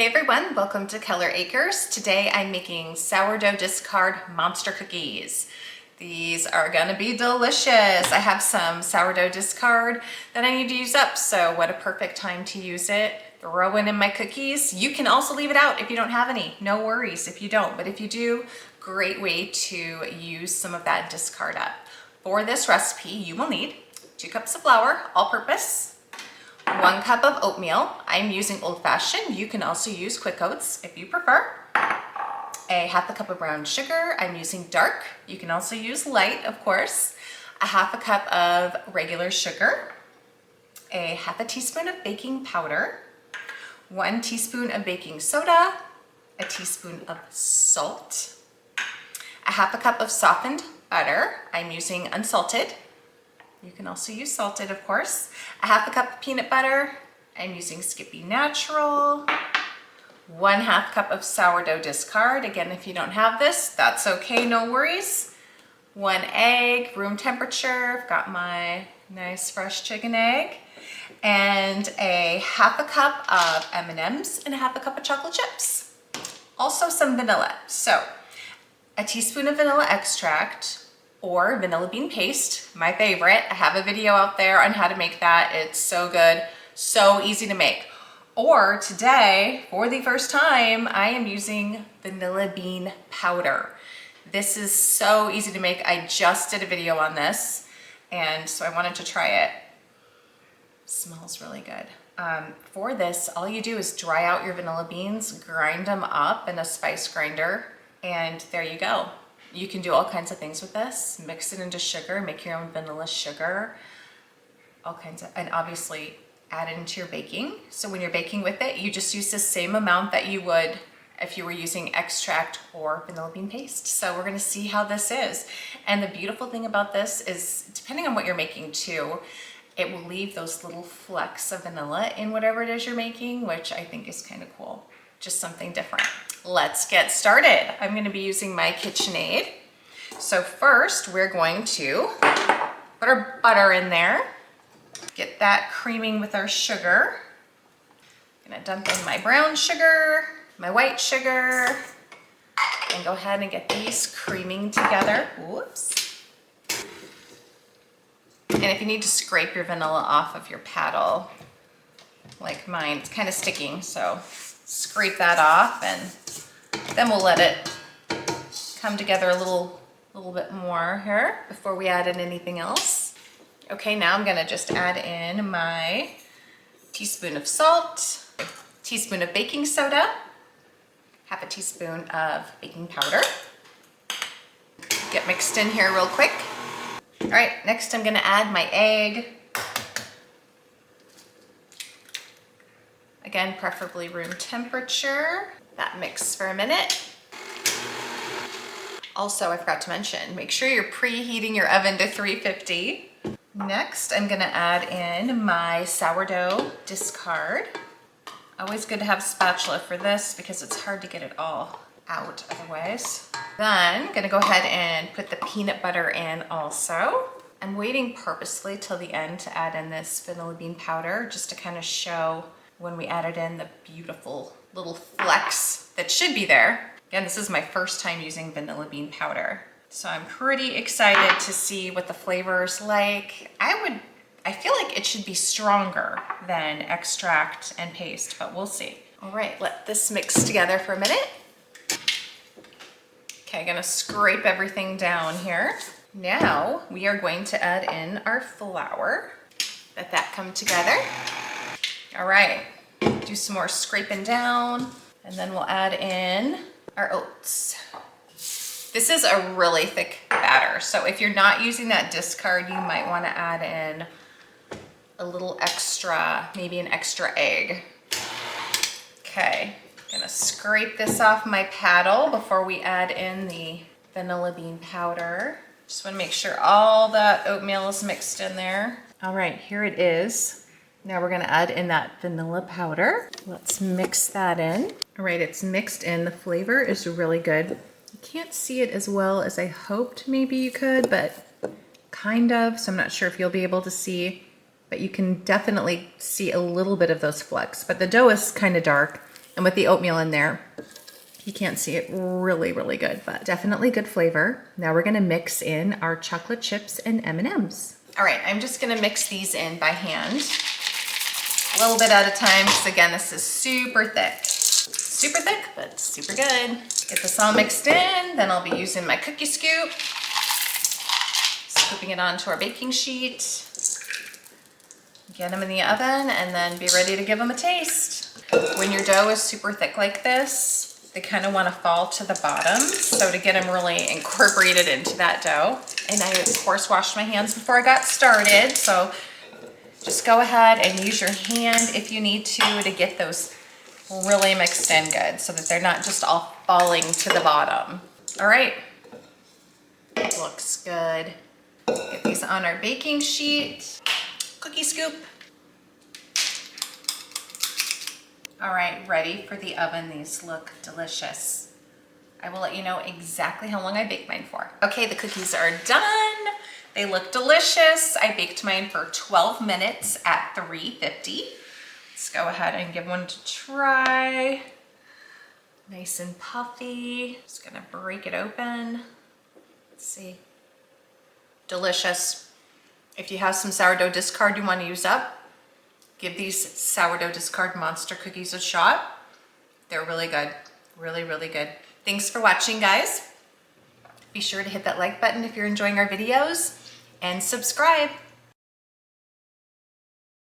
Hey everyone, welcome to Keller Acres. Today I'm making sourdough discard monster cookies. These are gonna be delicious. I have some sourdough discard that I need to use up, so what a perfect time to use it. Throw it in my cookies. You can also leave it out if you don't have any. No worries if you don't, but if you do, great way to use some of that discard up. For this recipe, you will need 2 cups of flour, all-purpose, 1 cup of oatmeal. I'm using old-fashioned. You can also use quick oats if you prefer. A half a cup of brown sugar. I'm using dark. You can also use light, of course. A half a cup of regular sugar. A half a teaspoon of baking powder. 1 teaspoon of baking soda. A teaspoon of salt. A half a cup of softened butter. I'm using unsalted. You can also use salted, of course. A half a cup of peanut butter. I'm using Tsp Natural. 1/2 cup of sourdough discard. Again, if you don't have this, that's okay, no worries. 1 egg, room temperature. I've got my nice fresh chicken egg. And a half a cup of M&Ms and a half a cup of chocolate chips. Also some vanilla. So, a teaspoon of vanilla extract, or vanilla bean paste, my favorite. I have a video out there on how to make that. It's so good, so easy to make. Or today, for the first time, I am using vanilla bean powder. This is so easy to make. I just did a video on this, and so I wanted to try it. Smells really good. For this, all you do is dry out your vanilla beans, grind them up in a spice grinder, and there you go. You can do all kinds of things with this. Mix it into sugar, make your own vanilla sugar, all kinds of, and obviously add it into your baking. So when you're baking with it, you just use the same amount that you would if you were using extract or vanilla bean paste. So we're gonna see how this is. And the beautiful thing about this is, depending on what you're making too, it will leave those little flecks of vanilla in whatever it is you're making, which I think is kind of cool. Just something different. Let's get started. I'm gonna be using my KitchenAid. So first we're going to put our butter in there, get that creaming with our sugar. I'm gonna dump in my brown sugar, my white sugar, and go ahead and get these creaming together. Whoops. And if you need to scrape your vanilla off of your paddle, like mine, it's kind of sticking, so scrape that off, and then we'll let it come together a little bit more here before we add in anything else. Okay, now I'm gonna just add in my teaspoon of salt, teaspoon of baking soda, half a teaspoon of baking powder. Get mixed in here real quick. All right, next I'm gonna add my egg. Again, preferably room temperature. That mix for a minute. Also, I forgot to mention, make sure you're preheating your oven to 350. Next, I'm gonna add in my sourdough discard. Always good to have a spatula for this because it's hard to get it all out otherwise. Then, I'm gonna go ahead and put the peanut butter in also. I'm waiting purposely till the end to add in this vanilla bean powder just to kind of show when we added in the beautiful little flecks that should be there. Again, this is my first time using vanilla bean powder. So I'm pretty excited to see what the flavor's like. I feel like it should be stronger than extract and paste, but we'll see. All right, let this mix together for a minute. Okay, I'm gonna scrape everything down here. Now we are going to add in our flour. Let that come together. All right, do some more scraping down, and then we'll add in our oats. This is a really thick batter, so if you're not using that discard, you might want to add in a little extra, maybe an extra egg. Okay, gonna scrape this off my paddle before we add in the vanilla bean powder. Just want to make sure all that oatmeal is mixed in there. All right, here it is. Now we're gonna add in that vanilla powder. Let's mix that in. All right, it's mixed in. The flavor is really good. You can't see it as well as I hoped maybe you could, but kind of, so I'm not sure if you'll be able to see, but you can definitely see a little bit of those flecks. But the dough is kind of dark, And with the oatmeal in there, you can't see it, really, really good, but definitely good flavor. Now we're gonna mix in our chocolate chips and M&Ms. All right, I'm just gonna mix these in by hand, a little bit at a time, because again, this is super thick. Super thick, but super good. Get this all mixed in, then I'll be using my cookie scoop, scooping it onto our baking sheet, get them in the oven, and then be ready to give them a taste. When your dough is super thick like this, they kind of want to fall to the bottom. So to get them really incorporated into that dough. And I, of course, washed my hands before I got started. So just go ahead and use your hand if you need to get those really mixed in good so that they're not just all falling to the bottom. All right, looks good. Get these on our baking sheet. Cookie scoop. All right, ready for the oven. These look delicious. I will let you know exactly how long I baked mine for. Okay, the cookies are done. They look delicious. I baked mine for 12 minutes at 350. Let's go ahead and give one to try. Nice and puffy. Just gonna break it open. Let's see. Delicious. If you have some sourdough discard you want to use up, give these sourdough discard monster cookies a shot. They're really good. Really, really good. Thanks for watching, guys. Be sure to hit that like button if you're enjoying our videos and subscribe.